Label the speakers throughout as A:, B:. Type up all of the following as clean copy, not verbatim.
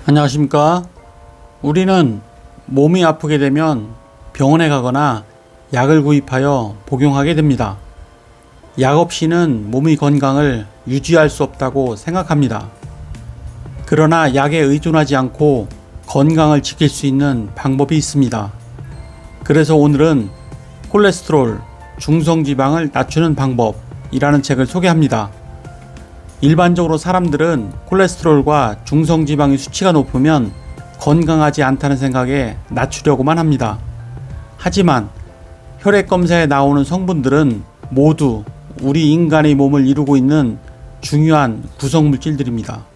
A: 안녕하십니까. 우리는 몸이 아프게 되면 병원에 가거나 약을 구입하여 복용하게 됩니다. 약 없이는 몸의 건강을 유지할 수 없다고 생각합니다. 그러나 약에 의존하지 않고 건강을 지킬 수 있는 방법이 있습니다. 그래서 오늘은 콜레스테롤, 중성지방을 낮추는 방법이라는 책을 소개합니다. 일반적으로 사람들은 콜레스테롤과 중성지방의 수치가 높으면 건강하지 않다는 생각에 낮추려고만 합니다. 하지만 혈액검사에 나오는 성분들은 모두 우리 인간의 몸을 이루고 있는 중요한 구성물질들입니다.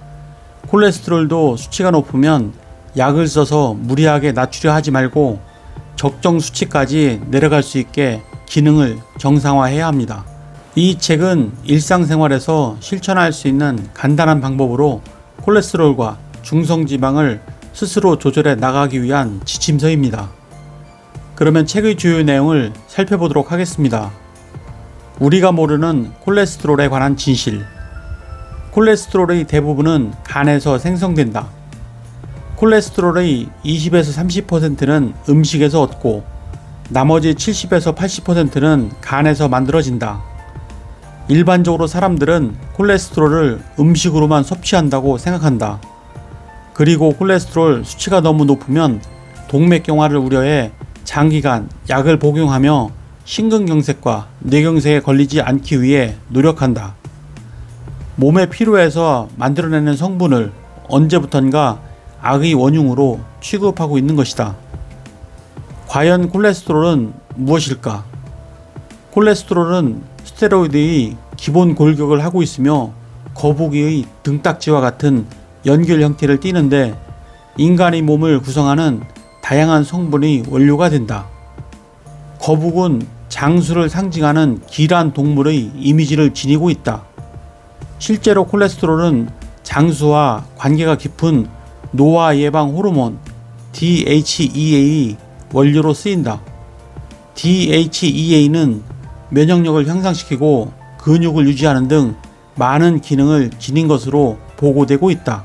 A: 콜레스테롤도 수치가 높으면 약을 써서 무리하게 낮추려 하지 말고 적정 수치까지 내려갈 수 있게 기능을 정상화해야 합니다. 이 책은 일상생활에서 실천할 수 있는 간단한 방법으로 콜레스테롤과 중성지방을 스스로 조절해 나가기 위한 지침서입니다. 그러면 책의 주요 내용을 살펴보도록 하겠습니다. 우리가 모르는 콜레스테롤에 관한 진실. 콜레스테롤의 대부분은 간에서 생성된다. 콜레스테롤의 20에서 30%는 음식에서 얻고 나머지 70에서 80%는 간에서 만들어진다. 일반적으로 사람들은 콜레스테롤을 음식으로만 섭취한다고 생각한다. 그리고 콜레스테롤 수치가 너무 높으면 동맥경화를 우려해 장기간 약을 복용하며 심근경색과 뇌경색에 걸리지 않기 위해 노력한다. 몸의 피로에서 만들어내는 성분을 언제부턴가 악의 원흉으로 취급하고 있는 것이다. 과연 콜레스테롤은 무엇일까? 콜레스테롤은 스테로이드의 기본 골격을 하고 있으며 거북이의 등딱지와 같은 연결 형태를 띠는데 인간의 몸을 구성하는 다양한 성분의 원료가 된다. 거북은 장수를 상징하는 기란 동물의 이미지를 지니고 있다. 실제로 콜레스테롤은 장수와 관계가 깊은 노화 예방 호르몬 DHEA 원료로 쓰인다. DHEA는 면역력을 향상시키고 근육을 유지하는 등 많은 기능을 지닌 것으로 보고되고 있다.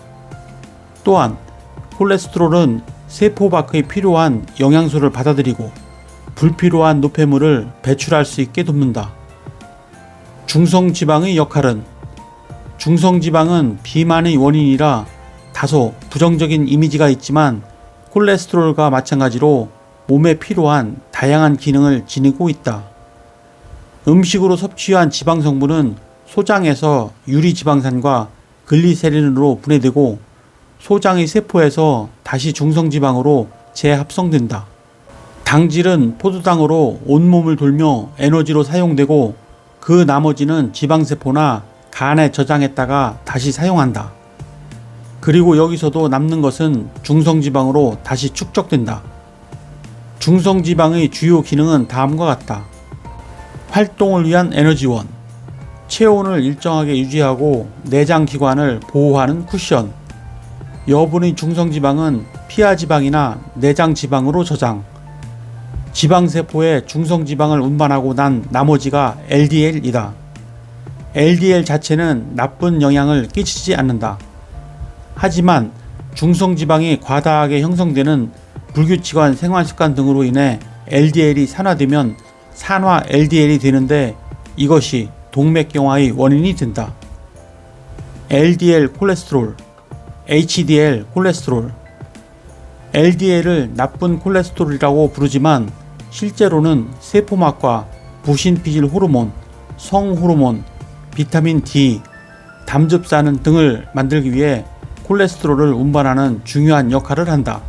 A: 또한 콜레스테롤은 세포 밖의 필요한 영양소를 받아들이고 불필요한 노폐물을 배출할 수 있게 돕는다. 중성지방의 역할은 중성지방은 비만의 원인이라 다소 부정적인 이미지가 있지만 콜레스테롤과 마찬가지로 몸에 필요한 다양한 기능을 지니고 있다. 음식으로 섭취한 지방 성분은 소장에서 유리지방산과 글리세린으로 분해되고 소장의 세포에서 다시 중성지방으로 재합성된다. 당질은 포도당으로 온몸을 돌며 에너지로 사용되고 그 나머지는 지방세포나 간에 저장했다가 다시 사용한다. 그리고 여기서도 남는 것은 중성지방으로 다시 축적된다. 중성지방의 주요 기능은 다음과 같다. 활동을 위한 에너지원, 체온을 일정하게 유지하고 내장기관을 보호하는 쿠션, 여분의 중성지방은 피하지방이나 내장지방으로 저장, 지방세포에 중성지방을 운반하고 난 나머지가 LDL이다. LDL 자체는 나쁜 영향을 끼치지 않는다. 하지만 중성지방이 과다하게 형성되는 불규칙한 생활습관 등으로 인해 LDL이 산화되면 산화 LDL이 되는데 이것이 동맥경화의 원인이 된다. LDL 콜레스테롤, HDL 콜레스테롤. LDL을 나쁜 콜레스테롤이라고 부르지만 실제로는 세포막과 부신피질 호르몬, 성호르몬, 비타민 D, 담즙산은 등을 만들기 위해 콜레스테롤을 운반하는 중요한 역할을 한다.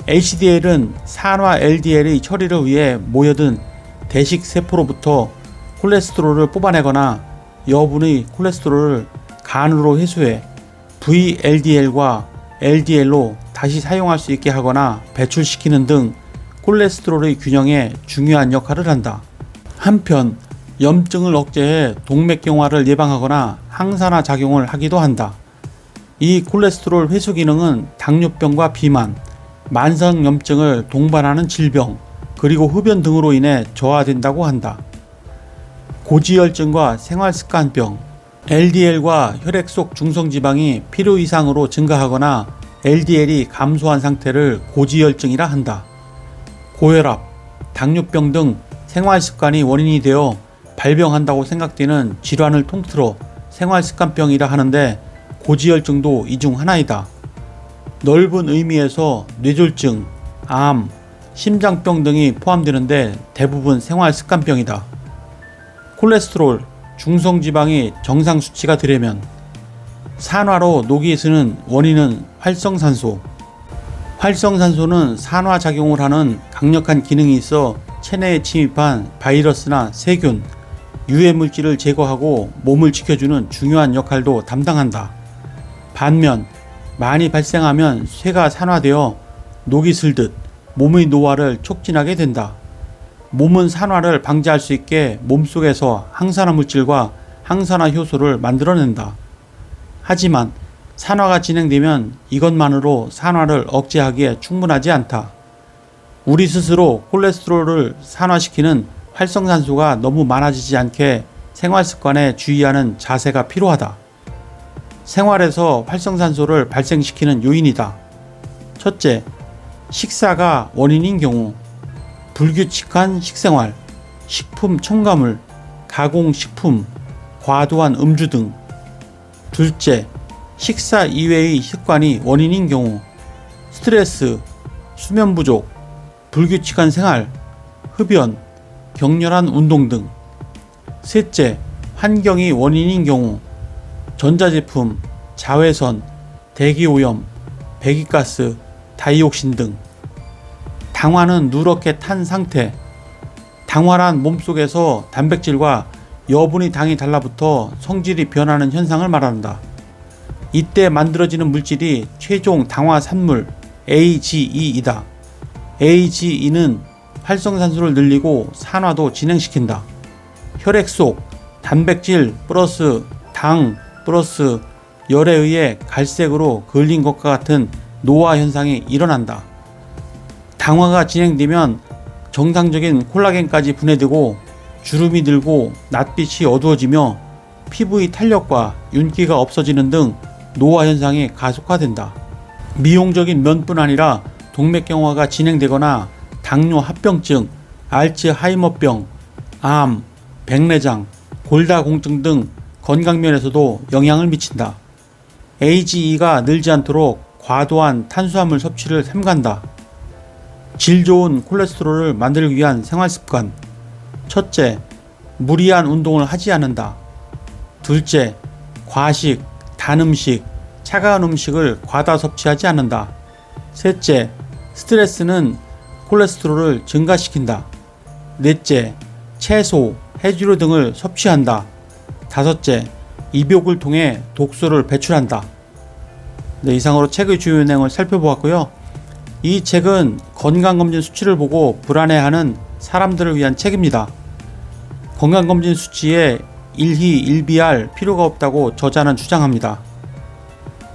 A: HDL은 산화 LDL의 처리를 위해 모여든 대식 세포로부터 콜레스테롤을 뽑아내거나 여분의 콜레스테롤을 간으로 회수해 VLDL과 LDL로 다시 사용할 수 있게 하거나 배출시키는 등 콜레스테롤의 균형에 중요한 역할을 한다. 한편 염증을 억제해 동맥경화를 예방하거나 항산화 작용을 하기도 한다. 이 콜레스테롤 회수 기능은 당뇨병과 비만, 만성염증을 동반하는 질병, 그리고 흡연 등으로 인해 저하된다고 한다. 고지혈증과 생활습관병, LDL과 혈액 속 중성지방이 필요 이상으로 증가하거나 LDL이 감소한 상태를 고지혈증이라 한다. 고혈압, 당뇨병 등 생활습관이 원인이 되어 발병한다고 생각되는 질환을 통틀어 생활습관병이라 하는데 고지혈증도 이 중 하나이다. 넓은 의미에서 뇌졸중, 암, 심장병 등이 포함되는데 대부분 생활습관병이다. 콜레스테롤, 중성지방이 정상 수치가 되려면 산화로 녹이 쓰는 원인은 활성산소. 활성산소는 산화작용을 하는 강력한 기능이 있어 체내에 침입한 바이러스나 세균, 유해물질을 제거하고 몸을 지켜주는 중요한 역할도 담당한다. 반면 많이 발생하면 쇠가 산화되어 녹이 슬듯 몸의 노화를 촉진하게 된다. 몸은 산화를 방지할 수 있게 몸속에서 항산화 물질과 항산화 효소를 만들어낸다. 하지만 산화가 진행되면 이것만으로 산화를 억제하기에 충분하지 않다. 우리 스스로 콜레스테롤을 산화시키는 활성산소가 너무 많아지지 않게 생활습관에 주의하는 자세가 필요하다. 생활에서 활성산소를 발생시키는 요인이다. 첫째, 식사가 원인인 경우, 불규칙한 식생활, 식품 첨가물, 가공식품, 과도한 음주 등. 둘째, 식사 이외의 습관이 원인인 경우, 스트레스, 수면 부족, 불규칙한 생활, 흡연, 격렬한 운동 등. 셋째, 환경이 원인인 경우, 전자제품, 자외선, 대기오염, 배기가스, 다이옥신 등. 당화는 누렇게 탄 상태. 당화란 몸속에서 단백질과 여분의 당이 달라붙어 성질이 변하는 현상을 말한다. 이때 만들어지는 물질이 최종 당화 산물 AGE이다. AGE는 활성산소를 늘리고 산화도 진행시킨다. 혈액 속 단백질 플러스 당 플러스 열에 의해 갈색으로 그을린 것과 같은 노화 현상이 일어난다. 당화가 진행되면 정상적인 콜라겐까지 분해되고 주름이 들고 낯빛이 어두워지며 피부의 탄력과 윤기가 없어지는 등 노화 현상이 가속화된다. 미용적인 면뿐 아니라 동맥경화가 진행되거나 당뇨 합병증, 알츠하이머병, 암, 백내장, 골다공증 등 건강면에서도 영향을 미친다. AGE가 늘지 않도록 과도한 탄수화물 섭취를 삼간다. 질 좋은 콜레스테롤을 만들기 위한 생활습관. 첫째, 무리한 운동을 하지 않는다. 둘째, 과식, 단 음식, 차가운 음식을 과다 섭취하지 않는다. 셋째, 스트레스는 콜레스테롤을 증가시킨다. 넷째, 채소, 해조류 등을 섭취한다. 다섯째, 입욕을 통해 독소를 배출한다. 네, 이상으로 책의 주요 내용을 살펴보았고요. 이 책은 건강검진 수치를 보고 불안해하는 사람들을 위한 책입니다. 건강검진 수치에 일희일비할 필요가 없다고 저자는 주장합니다.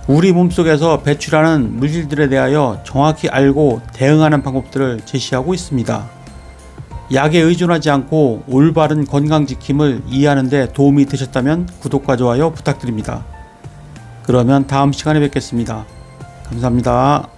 A: 우리 몸속에서 배출하는 물질들에 대하여 정확히 알고 대응하는 방법들을 제시하고 있습니다. 약에 의존하지 않고 올바른 건강지킴을 이해하는 데 도움이 되셨다면 구독과 좋아요 부탁드립니다. 그러면 다음 시간에 뵙겠습니다. 감사합니다.